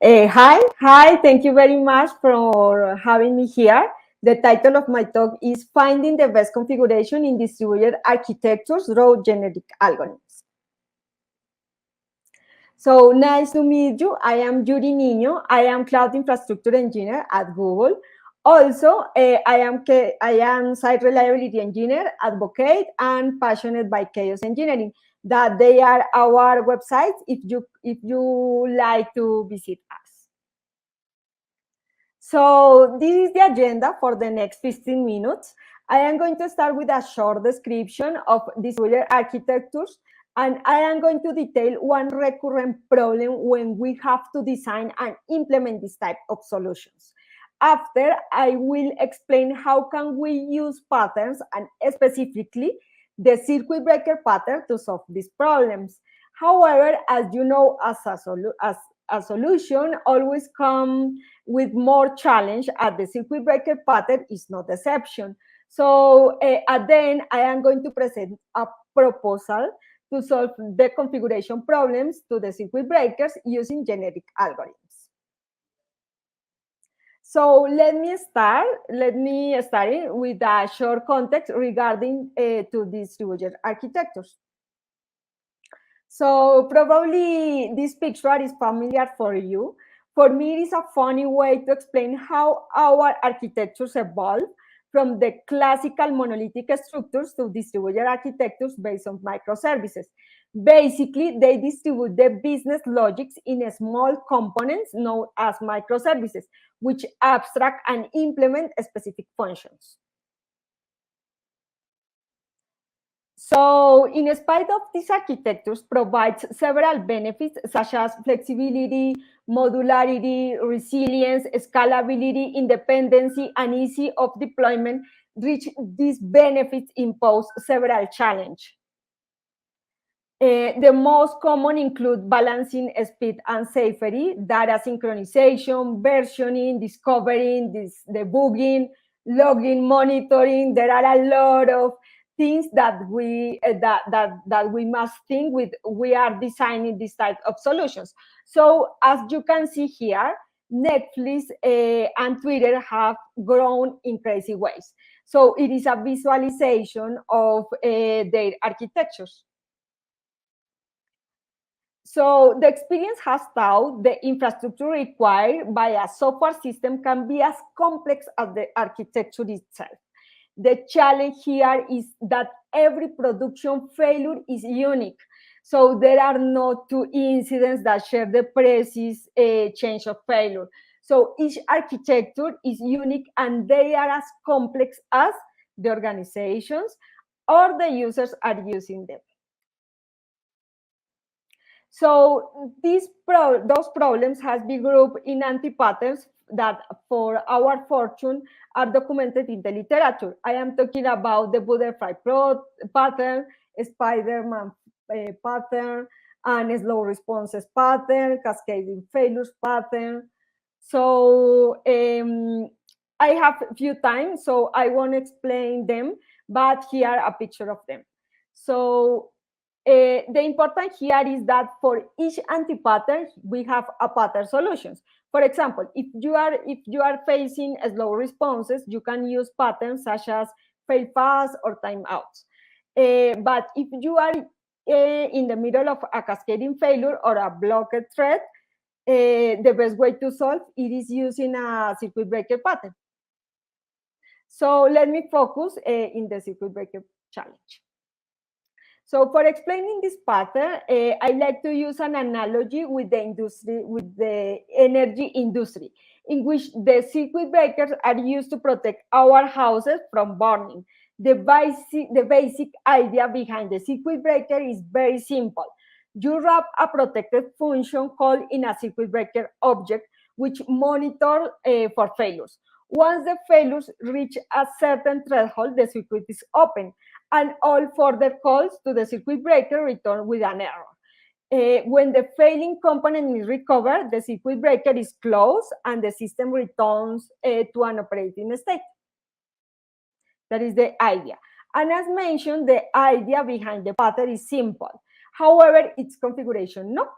Hi, thank you very much for having me here. The title of my talk is Finding the Best Configuration in Distributed Architectures Through Generic Algorithms. So nice to meet you. I am Yury Niño. I am Cloud Infrastructure Engineer at Google. Also, I am Site Reliability Engineer, Advocate, and passionate by Chaos Engineering. That they are our websites if you like to visit us. So this is the agenda for the next 15 minutes. I am going to start with a short description of distributed architectures, and I am going to detail one recurrent problem when we have to design and implement this type of solutions. After, I will explain how can we use patterns and specifically the circuit breaker pattern to solve these problems. However, as you know, as a solution always comes with more challenge, at the circuit breaker pattern is no exception. So at the end, I am going to present a proposal to solve the configuration problems to the circuit breakers using generic algorithms. So let me start with a short context regarding to distributed architectures. So probably this picture is familiar for you. For me, it is a funny way to explain how our architectures evolve from the classical monolithic structures to distributed architectures based on microservices. Basically, they distribute the business logics in small components known as microservices, which abstract and implement specific functions. So, in spite of these architectures provides several benefits such as flexibility, modularity, resilience, scalability, independency, and easy of deployment. Reach these benefits impose several challenges. The most common include balancing speed and safety, data synchronization, versioning, discovering, debugging, logging, monitoring. There are a lot of things that we must think with. We are designing this type of solutions. So as you can see here, Netflix and Twitter have grown in crazy ways. So it is a visualization of their architectures. So the experience has taught the infrastructure required by a software system can be as complex as the architecture itself. The challenge here is that every production failure is unique. So there are no two incidents that share the precise change of failure. So each architecture is unique and they are as complex as the organizations or the users are using them. So those problems has been grouped in anti-patterns that, for our fortune, are documented in the literature. I am talking about the butterfly pattern, Spider-Man pattern, and slow responses pattern, cascading failures pattern. So I have a few times, so I won't explain them, but here a picture of them. So the important here is that for each anti-pattern, we have a pattern solutions. For example, if you are facing slow responses, you can use patterns such as fail fast or timeouts. But if you are in the middle of a cascading failure or a blocked thread, the best way to solve it is using a circuit breaker pattern. So let me focus in the circuit breaker challenge. So for explaining this pattern, I like to use an analogy with the energy industry, in which the circuit breakers are used to protect our houses from burning. The basic idea behind the circuit breaker is very simple. You wrap a protected function called in a circuit breaker object, which monitor for failures. Once the failures reach a certain threshold, the circuit is open and all further calls to the circuit breaker return with an error. When the failing component is recovered, the circuit breaker is closed and the system returns to an operating state. That is the idea. And as mentioned, the idea behind the pattern is simple. However, its configuration, no.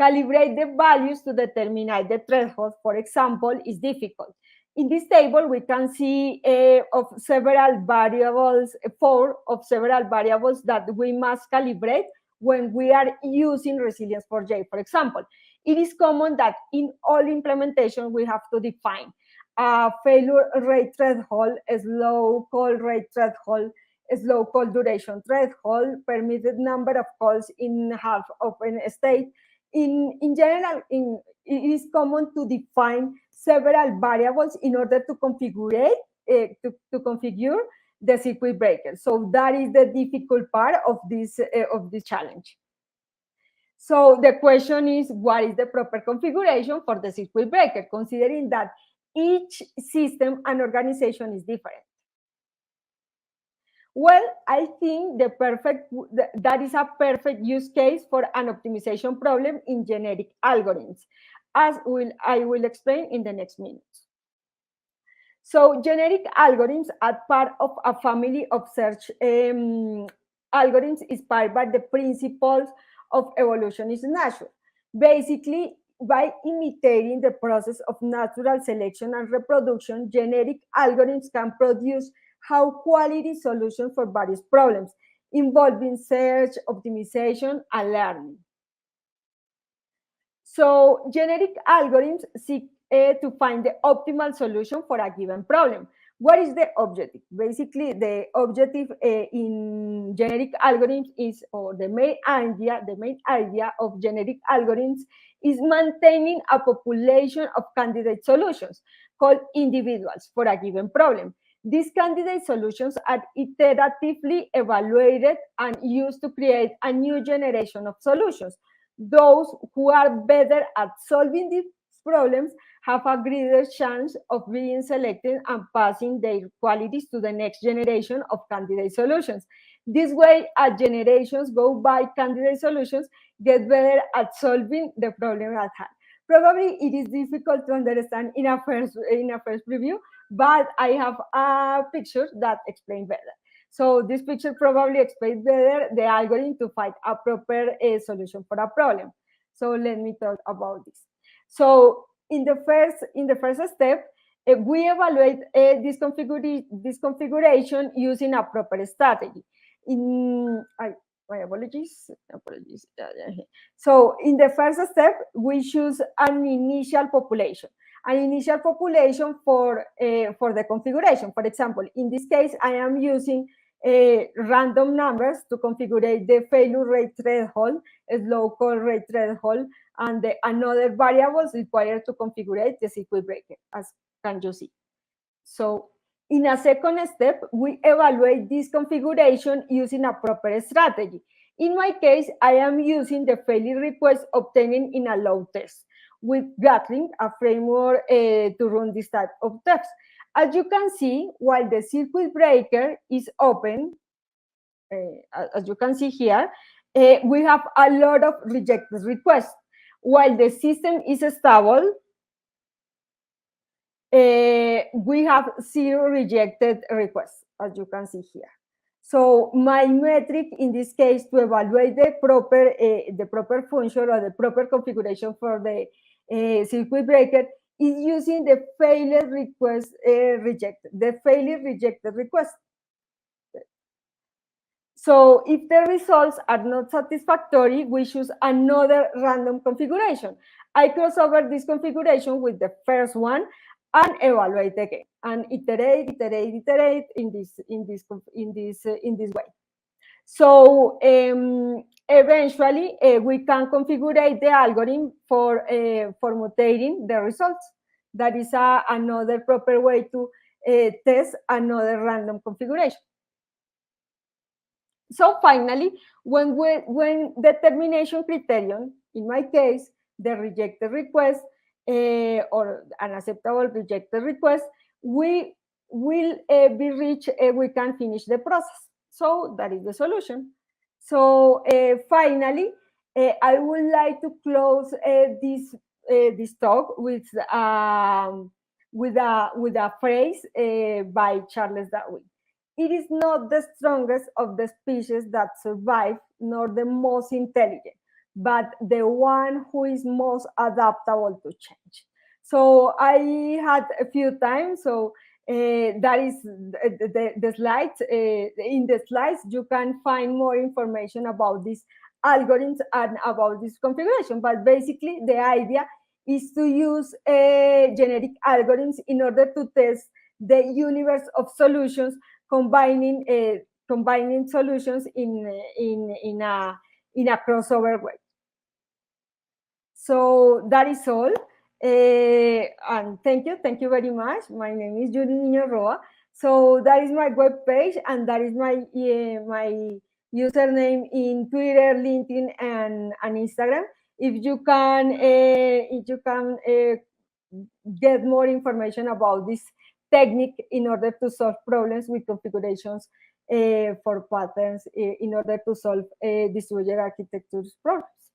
Calibrate the values to determine the threshold, for example, is difficult. In this table, we can see of several variables, 4 of several variables that we must calibrate when we are using resilience for J. For example, it is common that in all implementation, we have to define a failure rate threshold, a slow call rate threshold, a slow call duration threshold, permitted number of calls in half open state. In general, it is common to define several variables in order to configure the circuit breaker. So that is the difficult part of this challenge. So the question is, what is the proper configuration for the circuit breaker, considering that each system and organization is different? Well, I think that is a perfect use case for an optimization problem in generic algorithms, as I will explain in the next minutes. So generic algorithms are part of a family of search algorithms inspired by the principles of evolution is nature. Basically, by imitating the process of natural selection and reproduction, generic algorithms can produce high-quality solutions for various problems involving search, optimization, and learning. So generic algorithms seek to find the optimal solution for a given problem. What is the objective? Basically, the objective in generic algorithms is, or the main idea of generic algorithms is maintaining a population of candidate solutions called individuals for a given problem. These candidate solutions are iteratively evaluated and used to create a new generation of solutions. Those who are better at solving these problems have a greater chance of being selected and passing their qualities to the next generation of candidate solutions. This way, as generations go by, candidate solutions get better at solving the problem at hand. Probably it is difficult to understand in a first preview, but I have a picture that explains better. So this picture probably explains better the algorithm to find a proper solution for a problem. So let me talk about this. So in the first step, we evaluate this configuration using a proper strategy. My apologies. So in the first step, we choose an initial population for the configuration. For example, in this case, I am using random numbers to configure the failure rate threshold, slow call rate threshold, and another variables required to configure the circuit breaker, as can you see. So in a second step, we evaluate this configuration using a proper strategy. In my case, I am using the failure request obtained in a load test with Gatling, a framework to run this type of tests. As you can see, while the circuit breaker is open, as you can see here, we have a lot of rejected requests. While the system is stable, we have 0 rejected requests, as you can see here. So my metric in this case to evaluate the proper function or the proper configuration for the circuit breaker is using the failure request rejected request. So if the results are not satisfactory, we choose another random configuration. I cross over this configuration with the first one and evaluate again and iterate in this way. So eventually we can configure the algorithm for mutating the results. That is another proper way to test another random configuration. So finally, when the termination criterion, in my case, the rejected request or an acceptable rejected request, we will be reached, we can finish the process. So that is the solution. So finally, I would like to close this talk with a phrase by Charles Darwin. It is not the strongest of the species that survive, nor the most intelligent, but the one who is most adaptable to change. So I had a few times. So that is the slides. In the slides, you can find more information about these algorithms and about this configuration. But basically, the idea is to use generic algorithms in order to test the universe of solutions, combining solutions in a crossover way. So that is all. And thank you very much. My name is Yury Niño Roa. So that is my webpage, and that is my my username in Twitter, LinkedIn, and Instagram. If you can get more information about this technique in order to solve problems with configurations for patterns in order to solve distributed architectures problems.